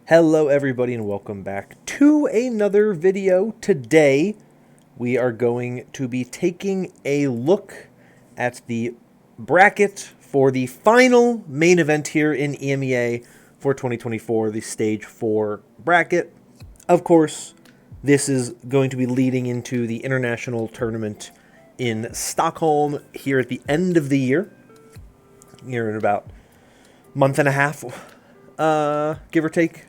Hello everybody and welcome back to another video. Today we are going to be taking a look at the bracket for the final main event here in EMEA for 2024, the Stage 4 bracket. Of course, this is going to be leading into the international tournament in Stockholm here at the end of the year. Here in about a month and a half, give or take.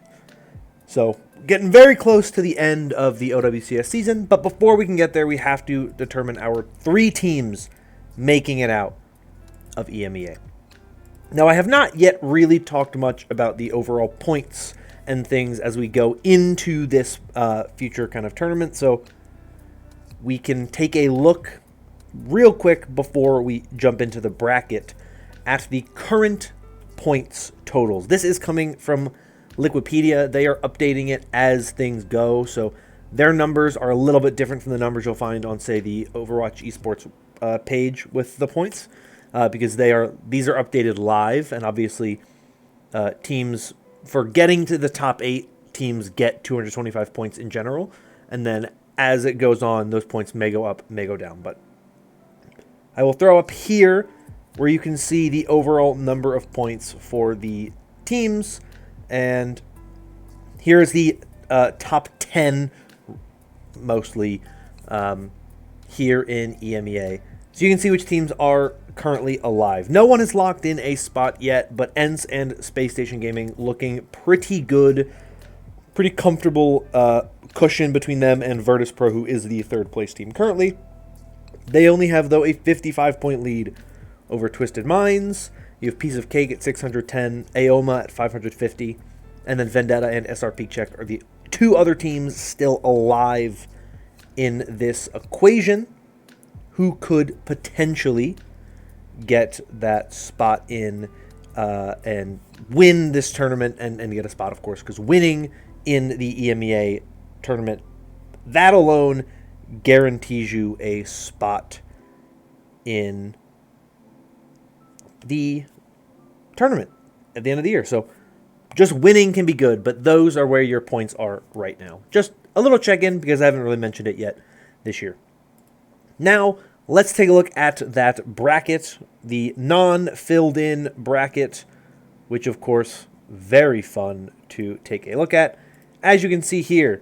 So, getting very close to the end of the OWCS season, but before we can get there, we have to determine our 3 teams making it out of EMEA. Now, I have not yet really talked much about the overall points and things as we go into this future kind of tournament, so we can take a look real quick before we jump into the bracket at the current points totals. This is coming from Liquipedia. They are updating it as things go, so their numbers are a little bit different from the numbers you'll find on, say, the Overwatch esports page with the points, because these are updated live, and obviously teams, for getting to the top 8, teams get 225 points in general, and then as it goes on, those points may go up, may go down. But I will throw up here where you can see the overall number of points for the teams. And here's the top 10, mostly, here in EMEA. So you can see which teams are currently alive. No one has locked in a spot yet, but ENCE and Space Station Gaming looking pretty good. Pretty comfortable cushion between them and Virtus.pro, who is the 3rd place team currently. They only have, though, a 55-point lead over Twisted Minds. You have Piece of Cake at 610, AOMA at 550, and then Vendetta and SR Peak Check are the 2 other teams still alive in this equation who could potentially get that spot in and win this tournament and get a spot, of course, because winning in the EMEA tournament, that alone guarantees you a spot in the tournament at the end of the year. So just winning can be good, but those are where your points are right now. Just a little check-in because I haven't really mentioned it yet this year. Now, let's take a look at that bracket, the non-filled in bracket, which of course, very fun to take a look at. As you can see here,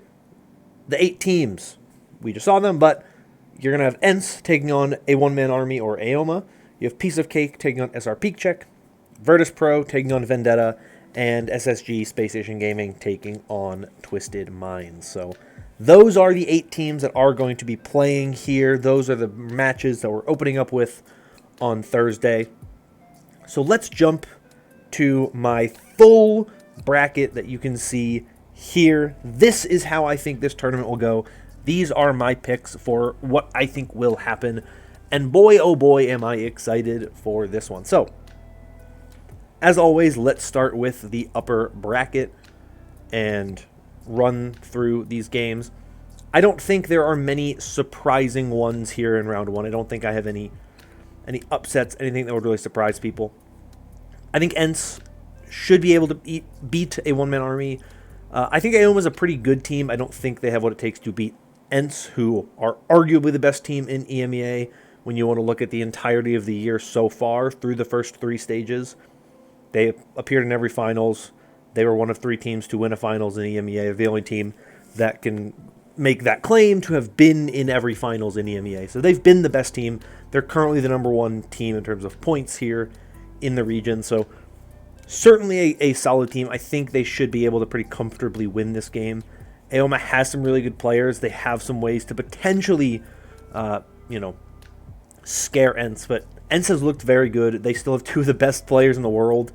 the 8 teams, we just saw them, but you're going to have ENCE taking on a one-man army or AOMA. You have Piece of Cake taking on SR Peak Check, Virtus.pro taking on Vendetta, and SSG Space Station Gaming taking on Twisted Minds. So those are the 8 teams that are going to be playing here. Those are the matches that we're opening up with on Thursday. So let's jump to my full bracket that you can see here. This is how I think this tournament will go. These are my picks for what I think will happen. And boy, oh boy, am I excited for this one. So, as always, let's start with the upper bracket and run through these games. I don't think there are many surprising ones here in round 1. I don't think I have any upsets, anything that would really surprise people. I think ENCE should be able to beat a one-man army. I think AOMA is a pretty good team. I don't think they have what it takes to beat ENCE, who are arguably the best team in EMEA when you want to look at the entirety of the year so far through the first 3 stages. They appeared in every finals. They were one of 3 teams to win a finals in EMEA. They're the only team that can make that claim to have been in every finals in EMEA. So they've been the best team. They're currently the number 1 team in terms of points here in the region. So certainly a solid team. I think they should be able to pretty comfortably win this game. AOMA has some really good players. They have some ways to potentially, scare ENCE, but ENCE has looked very good. They still have 2 of the best players in the world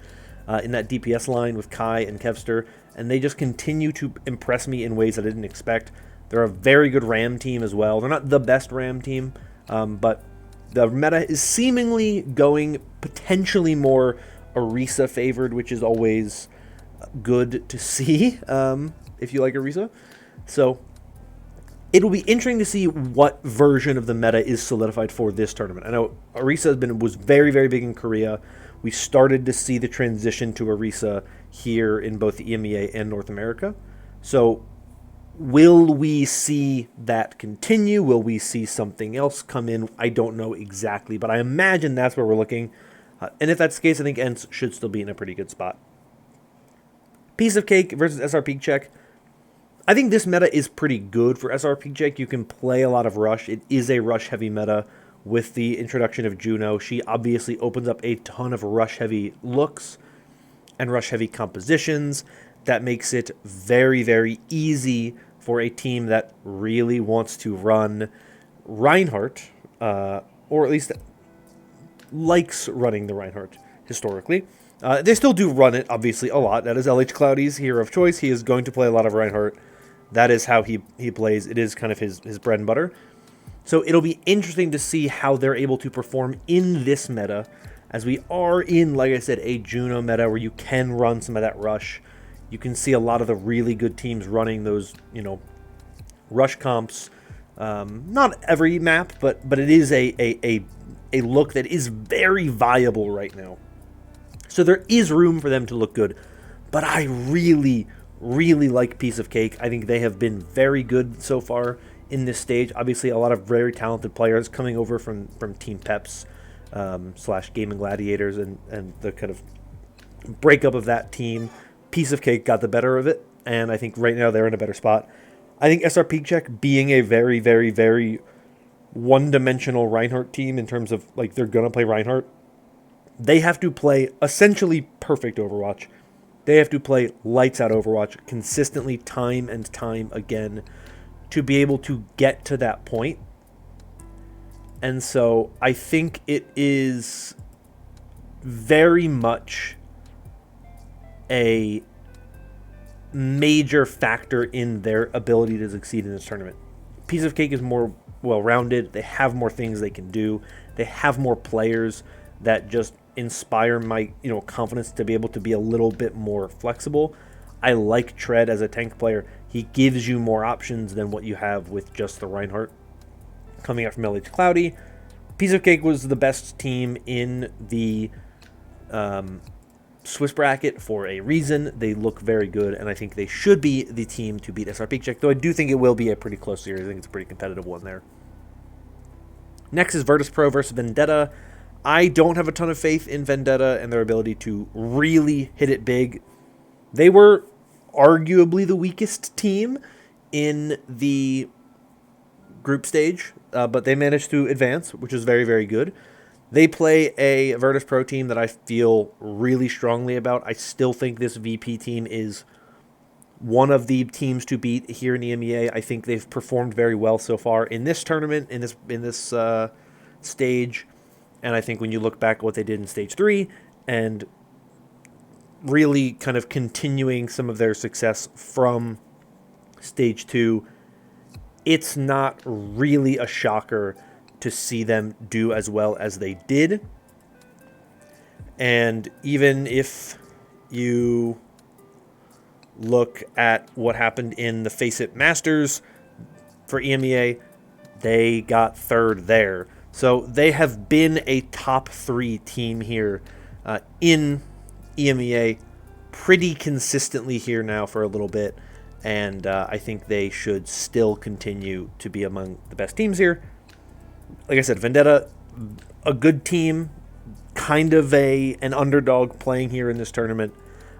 in that DPS line with Kai and Kevster, and they just continue to impress me in ways that I didn't expect. They're a very good RAM team as well. They're not the best RAM team, but the meta is seemingly going potentially more Orisa favored, which is always good to see if you like Orisa. So it will be interesting to see what version of the meta is solidified for this tournament. I know Orisa was very, very big in Korea, We started to see the transition to Orisa here in both the EMEA and North America. So will we see that continue? Will we see something else come in? I don't know exactly, but I imagine that's where we're looking. And if that's the case, I think ENCE should still be in a pretty good spot. Piece of Cake versus SR Peak Check. I think this meta is pretty good for SR Peak Check. You can play a lot of Rush. It is a Rush-heavy meta with the introduction of Juno. She obviously opens up a ton of Rush-heavy looks and Rush-heavy compositions. That makes it very, very easy for a team that really wants to run Reinhardt, or at least likes running the Reinhardt historically. They still do run it, obviously, a lot. That is LH Cloudy's hero of choice. He is going to play a lot of Reinhardt. That is how he plays. It is kind of his bread and butter. So it'll be interesting to see how they're able to perform in this meta, as we are in, like I said, a Juno meta where you can run some of that Rush. You can see a lot of the really good teams running those, Rush comps. Not every map, but it is a look that is very viable right now. So there is room for them to look good. But I really, really like Piece of Cake. I think they have been very good so far in this stage. Obviously, a lot of very talented players coming over from Team Peps / Gaming Gladiators and the kind of breakup of that team. Piece of Cake got the better of it, and I think right now they're in a better spot. I think SR Peak Check being a very, very, very one-dimensional Reinhardt team in terms of, they're going to play Reinhardt. They have to play essentially perfect Overwatch. They have to play lights-out Overwatch consistently time and time again to be able to get to that point. And so I think it is very much a major factor in their ability to succeed in this tournament. Piece of Cake is more well-rounded. They have more things they can do. They have more players that just inspire my confidence to be able to be a little bit more flexible. I like Tread as a tank player. He gives you more options than what you have with just the Reinhardt. Coming out from LH Cloudy, Piece of Cake was the best team in the Swiss bracket for a reason. They look very good, and I think they should be the team to beat SR Peak Check, though I do think it will be a pretty close series. I think it's a pretty competitive one there. Next is Virtus Pro versus Vendetta. I don't have a ton of faith in Vendetta and their ability to really hit it big. They were arguably the weakest team in the group stage, but they managed to advance, which is very, very good. They play a Virtus Pro team that I feel really strongly about. I still think this VP team is one of the teams to beat here in the EMEA. I think they've performed very well so far in this tournament, in this stage. And I think when you look back at what they did in Stage 3 and really kind of continuing some of their success from Stage 2, it's not really a shocker to see them do as well as they did. And even if you look at what happened in the Face It Masters for EMEA, they got third there. So they have been a top 3 team here in EMEA pretty consistently here now for a little bit. And I think they should still continue to be among the best teams here. Like I said, Vendetta, a good team, kind of an underdog playing here in this tournament.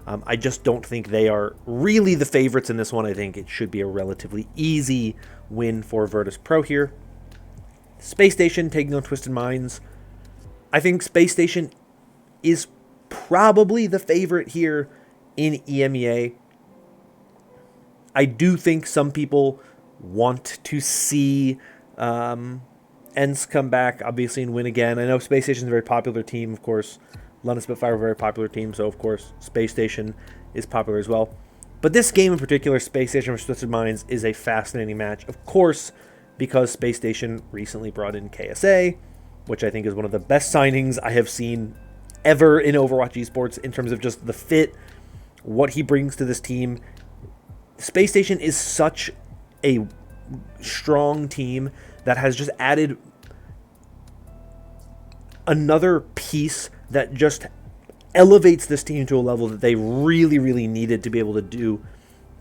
I just don't think they are really the favorites in this one. I think it should be a relatively easy win for Virtus Pro here. Space Station taking on Twisted Minds. I think Space Station is probably the favorite here in EMEA. I do think some people want to see ENCE come back, obviously, and win again. I know Space Station is a very popular team, of course. London Spitfire, a very popular team, so of course Space Station is popular as well. But this game in particular, Space Station vs. Twisted Minds, is a fascinating match. Of course, because Space Station recently brought in KSA, which I think is one of the best signings I have seen ever in Overwatch esports in terms of just the fit, what he brings to this team. Space Station is such a strong team that has just added another piece that just elevates this team to a level that they really, really needed to be able to do,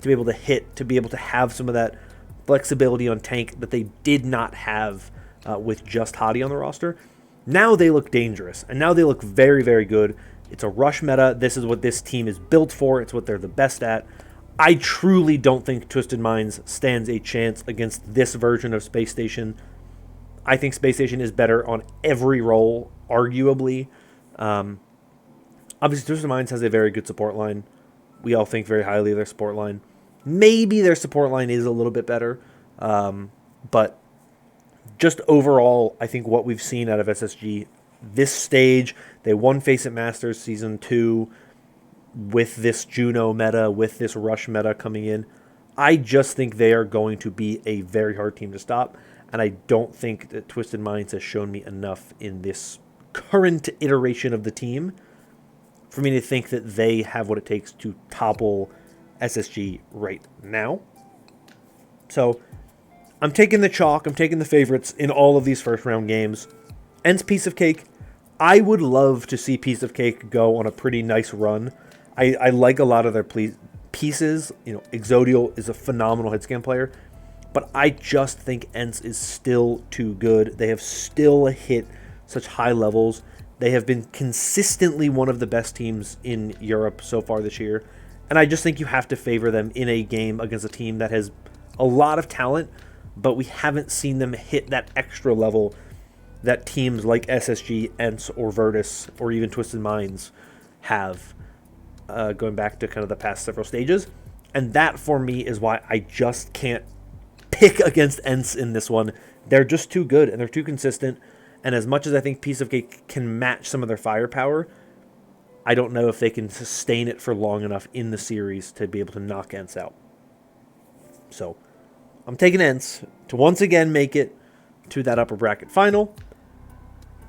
to be able to hit, to be able to have some of that flexibility on tank that they did not have with just Hadi on the roster. Now they look dangerous, and now they look very, very good. It's a rush meta. This is what this team is built for. It's what they're the best at. I truly don't think Twisted Minds stands a chance against this version of Space Station. I think Space Station is better on every role, arguably. Obviously, Twisted Minds has a very good support line. We all think very highly of their support line. Maybe their support line is a little bit better. But just overall, I think what we've seen out of SSG this stage, they won Face It Masters Season 2 with this Juno meta, with this Rush meta coming in. I just think they are going to be a very hard team to stop, and I don't think that Twisted Minds has shown me enough in this current iteration of the team for me to think that they have what it takes to topple SSG right now. So I'm taking the chalk, I'm taking the favorites in all of these first round games. Ends Piece of Cake. I would love to see Piece of Cake go on a pretty nice run. I like a lot of their pieces. You know, Exodial is a phenomenal hitscan player, but I just think Ents is still too good. They have still hit such high levels. They have been consistently one of the best teams in Europe so far this year, and I just think you have to favor them in a game against a team that has a lot of talent, but we haven't seen them hit that extra level that teams like SSG, Ents, or Virtus, or even Twisted Minds have, going back to kind of the past several stages. And that, for me, is why I just can't pick against Ents in this one. They're just too good, and they're too consistent. And as much as I think Piece of Cake can match some of their firepower, I don't know if they can sustain it for long enough in the series to be able to knock Ents out. So I'm taking Ents to once again make it to that upper bracket final,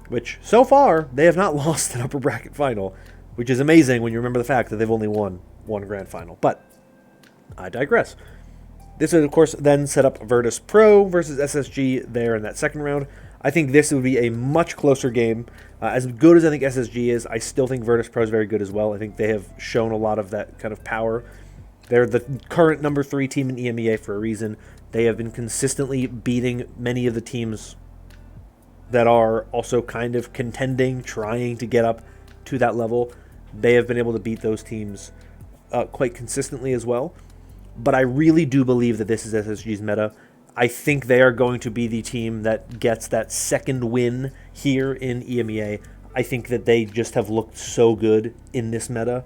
which so far they have not lost an upper bracket final, which is amazing when you remember the fact that they've only won one grand final. But I digress. This would, of course, then set up Virtus Pro versus SSG there in that second round. I think this would be a much closer game. As good as I think SSG is, I still think Virtus Pro is very good as well. I think they have shown a lot of that kind of power. They're the current number 3 team in EMEA for a reason. They have been consistently beating many of the teams that are also kind of contending, trying to get up to that level. They have been able to beat those teams quite consistently as well. But I really do believe that this is SSG's meta. I think they are going to be the team that gets that second win here in EMEA. I think that they just have looked so good in this meta.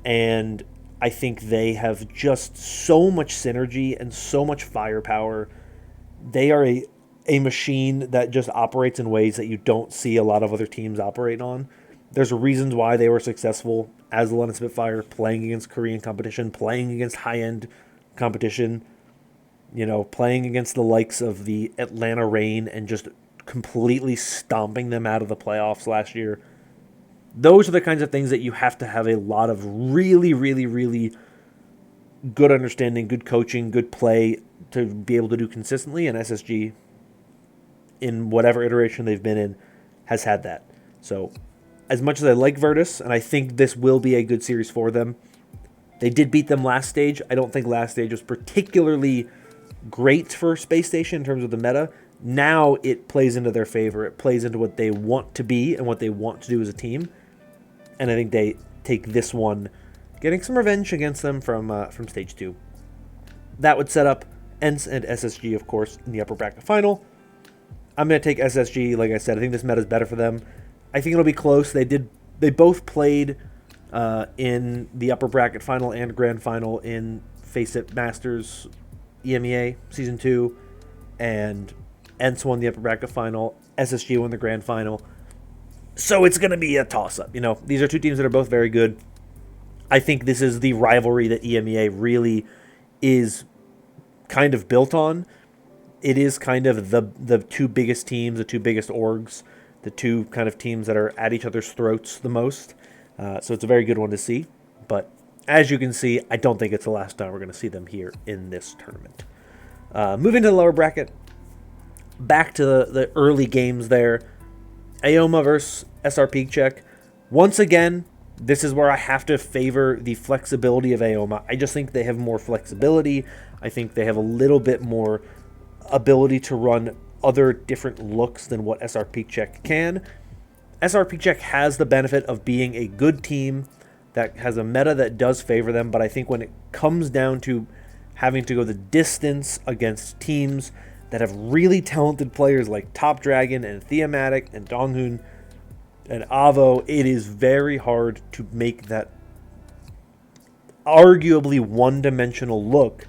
And I think they have just so much synergy and so much firepower. They are a machine that just operates in ways that you don't see a lot of other teams operate on. There's reasons why they were successful as the London Spitfire, playing against Korean competition, playing against high-end competition, you know, playing against the likes of the Atlanta Reign and just completely stomping them out of the playoffs last year. Those are the kinds of things that you have to have a lot of really, really, really good understanding, good coaching, good play to be able to do consistently, and SSG, in whatever iteration they've been in, has had that. So as much as I like Virtus, and I think this will be a good series for them, they did beat them last stage. I don't think last stage was particularly great for Space Station in terms of the meta. Now it plays into their favor. It plays into what they want to be and what they want to do as a team. And I think they take this one, getting some revenge against them from Stage 2. That would set up Ents and SSG, of course, in the upper bracket final. I'm going to take SSG. Like I said, I think this meta is better for them. I think it'll be close. They both played in the upper bracket final and grand final in Face It Masters EMEA Season 2, and Ents won the upper bracket final. SSG won the grand final. So it's going to be a toss-up. You know, these are two teams that are both very good. I think this is the rivalry that EMEA really is kind of built on. It is kind of the two biggest teams, the two biggest orgs, the two kind of teams that are at each other's throats the most. So it's a very good one to see. But as you can see, I don't think it's the last time we're going to see them here in this tournament. Moving to the lower bracket, back to the early games there. Aoma versus SR Peak Check. Once again, This is where I have to favor the flexibility of AOMA. I just think they have more flexibility. I think they have a little bit more ability to run other different looks than what SRP Check can. SRP Check has the benefit of being a good team that has a meta that does favor them, but I think when it comes down to having to go the distance against teams that have really talented players like Top Dragon and Thematic and Donghun and Avo, it is very hard to make that arguably one-dimensional look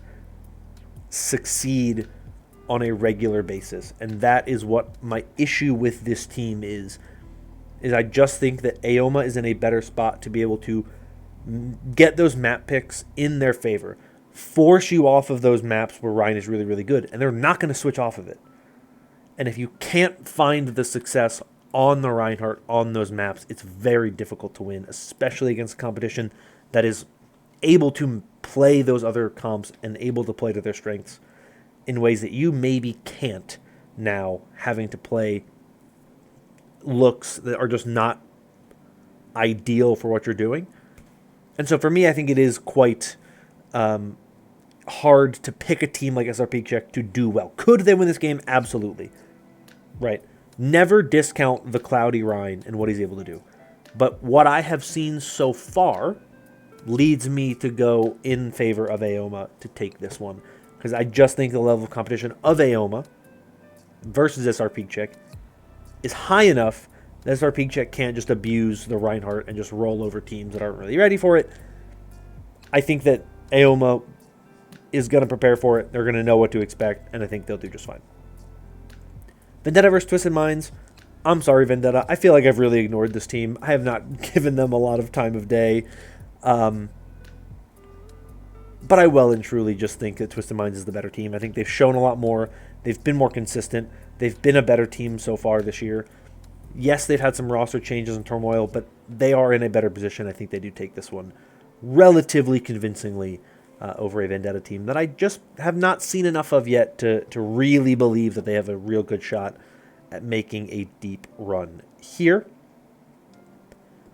succeed on a regular basis. And that is what my issue with this team is I just think that AOMA is in a better spot to be able to get those map picks in their favor, force you off of those maps where Ryan is really, really good, and they're not going to switch off of it. And if you can't find the success on the Reinhardt on those maps, it's very difficult to win, especially against competition that is able to play those other comps and able to play to their strengths in ways that you maybe can't now, having to play looks that are just not ideal for what you're doing. And so for me, I think it is quite hard to pick a team like SRP Czech to do well. Could they win this game? Absolutely. Right. Never discount the Cloudy Rhine and what he's able to do. But what I have seen so far leads me to go in favor of AOMA to take this one. Because I just think the level of competition of AOMA versus SRP Czech is high enough that SRP Czech can't just abuse the Reinhardt and just roll over teams that aren't really ready for it. I think that AOMA is going to prepare for it. They're going to know what to expect, and I think they'll do just fine. Vendetta versus Twisted Minds. I'm sorry, Vendetta. I feel like I've really ignored this team. I have not given them a lot of time of day. But I well and truly just think that Twisted Minds is the better team. I think they've shown a lot more. They've been more consistent. They've been a better team so far this year. Yes, they've had some roster changes and turmoil, but they are in a better position. I think they do take this one relatively convincingly over a Vendetta team that I just have not seen enough of yet to really believe that they have a real good shot at making a deep run here.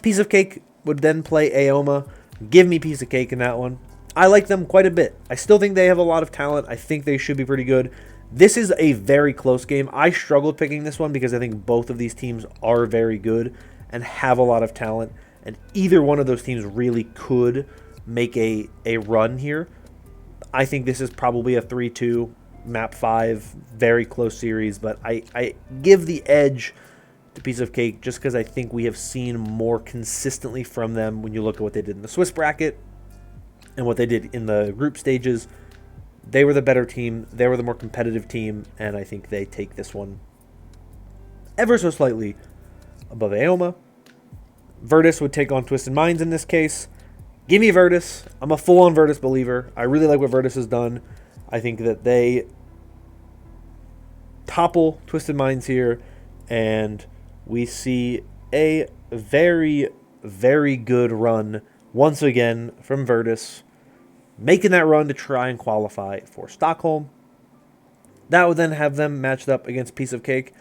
Piece of Cake would then play AOMA. Give me Piece of Cake in that one. I like them quite a bit. I still think they have a lot of talent. I think they should be pretty good. This is a very close game. I struggled picking this one because I think both of these teams are very good and have a lot of talent, and either one of those teams really could make a run here. I think this is probably a 3-2, map 5, very close series, but I give the edge to Piece of Cake just because I think we have seen more consistently from them when you look at what they did in the Swiss bracket and what they did in the group stages. They were the better team. They were the more competitive team, and I think they take this one ever so slightly above AOMA. Virtus would take on Twisted Minds in this case. Give me Virtus. I'm a full-on Virtus believer. I really like what Virtus has done. I think that they topple Twisted Minds here, and we see a very, very good run once again from Virtus, making that run to try and qualify for Stockholm. That would then have them matched up against Piece of Cake,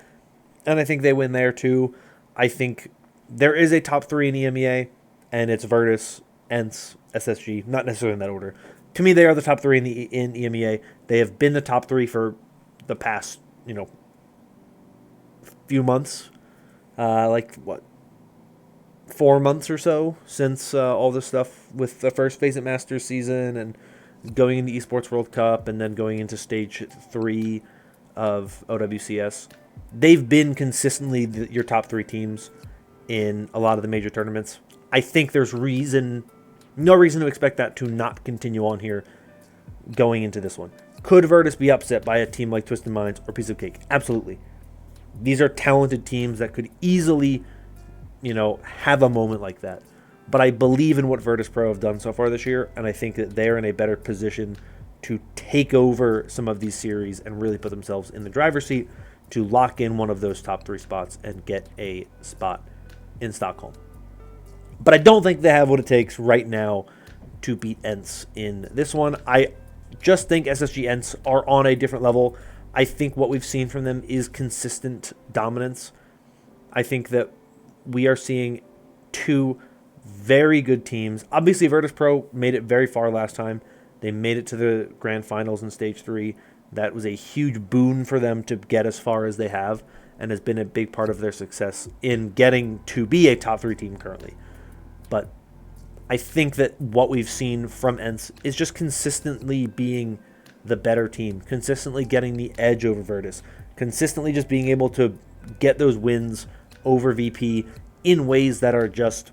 and I think they win there too. I think there is a top 3 in EMEA, and it's Virtus, ENCE, SSG, not necessarily in that order. To me, they are the top 3 in EMEA. They have been the top 3 for the past, few months. 4 months or so since all this stuff with the first Phase It Masters season and going into Esports World Cup and then going into Stage 3 of OWCS. They've been consistently your top 3 teams in a lot of the major tournaments. I think there's no reason to expect that to not continue on here going into this one. Could Virtus be upset by a team like Twisted Minds or Piece of Cake? Absolutely. These are talented teams that could easily have a moment like that. But I believe in what Virtus Pro have done so far this year, and I think that they're in a better position to take over some of these series and really put themselves in the driver's seat to lock in one of those top 3 spots and get a spot in Stockholm. But I don't think they have what it takes right now to beat ENCE in this one. I just think SSG ENCE are on a different level. I think what we've seen from them is consistent dominance. I think that we are seeing 2 very good teams. Obviously, Virtus.pro made it very far last time. They made it to the grand finals in Stage 3. That was a huge boon for them to get as far as they have, and has been a big part of their success in getting to be a top 3 team currently. But I think that what we've seen from ENCE is just consistently being the better team, consistently getting the edge over Virtus, consistently just being able to get those wins over VP in ways that are just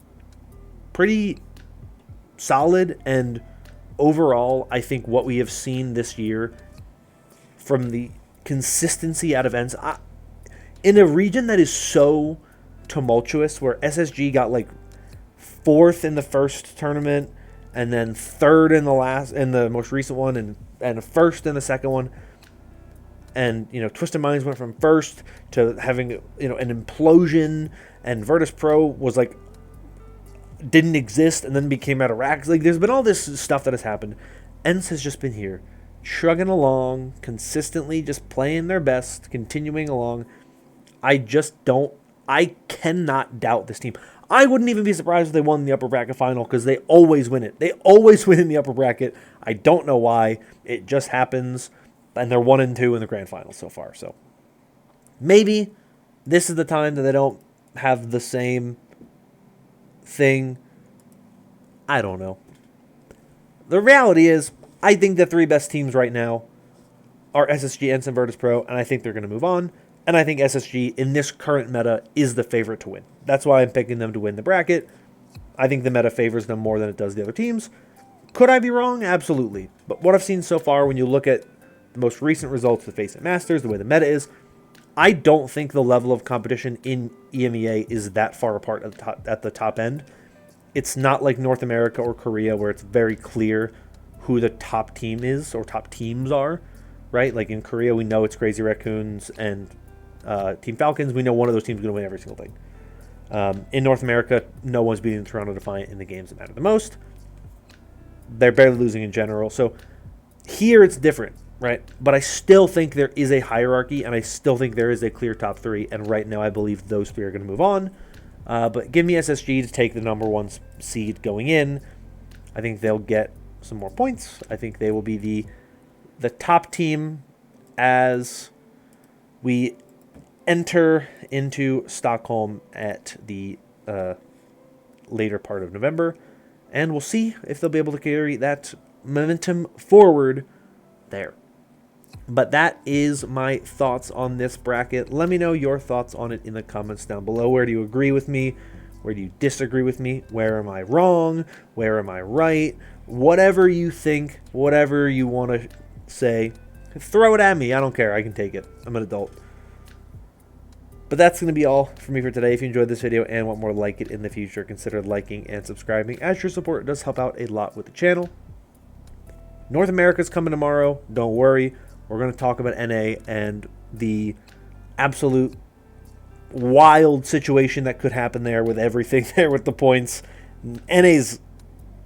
pretty solid. And overall, I think what we have seen this year from the consistency out of ENCE, in a region that is so tumultuous, where SSG got like 4th in the first tournament, and then 3rd in the most recent one, and 1st in the second one. And, Twisted Minds went from 1st to having, an implosion, and Virtus.pro was like, didn't exist and then became out of racks. Like, there's been all this stuff that has happened. ENCE has just been here, chugging along, consistently just playing their best, continuing along. I cannot doubt this team. I wouldn't even be surprised if they won the upper bracket final, because they always win it. They always win in the upper bracket. I don't know why. It just happens. And they're 1-2 in the grand final so far. So maybe this is the time that they don't have the same thing. I don't know. The reality is, I think the 3 best teams right now are SSG, ENCE, and Virtus.pro, and I think they're going to move on. And I think SSG, in this current meta, is the favorite to win. That's why I'm picking them to win the bracket. I think the meta favors them more than it does the other teams. Could I be wrong? Absolutely. But what I've seen so far, when you look at the most recent results of the FACEIT Masters, the way the meta is, I don't think the level of competition in EMEA is that far apart at the top end. It's not like North America or Korea, where it's very clear who the top team is, or top teams are, right? Like in Korea, we know it's Crazy Raccoons and Team Falcons. We know one of those teams is going to win every single thing. In North America, no one's beating Toronto Defiant in the games that matter the most. They're barely losing in general. So here it's different, right? But I still think there is a hierarchy, and I still think there is a clear top 3. And right now, I believe those 3 are going to move on. But give me SSG to take the number 1 seed going in. I think they'll get some more points. I think they will be the top team as we enter into Stockholm at the later part of November, and we'll see if they'll be able to carry that momentum forward there. But that is my thoughts on this bracket. Let me know your thoughts on it in the comments down below. Where do you agree with me? Where do you disagree with me? Where am I wrong? Where am I right? Whatever you think, whatever you want to say, throw it at me. I don't care. I can take it. I'm an adult. But that's going to be all for me for today. If you enjoyed this video and want more like it in the future, consider liking and subscribing, as your support does help out a lot with the channel. North America's coming tomorrow. Don't worry. We're going to talk about NA and the absolute wild situation that could happen there with everything there with the points. NA's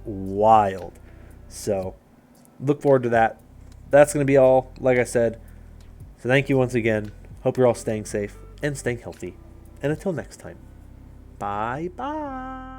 wild. So look forward to that. That's going to be all, like I said. So thank you once again. Hope you're all staying safe and staying healthy. And until next time, bye-bye.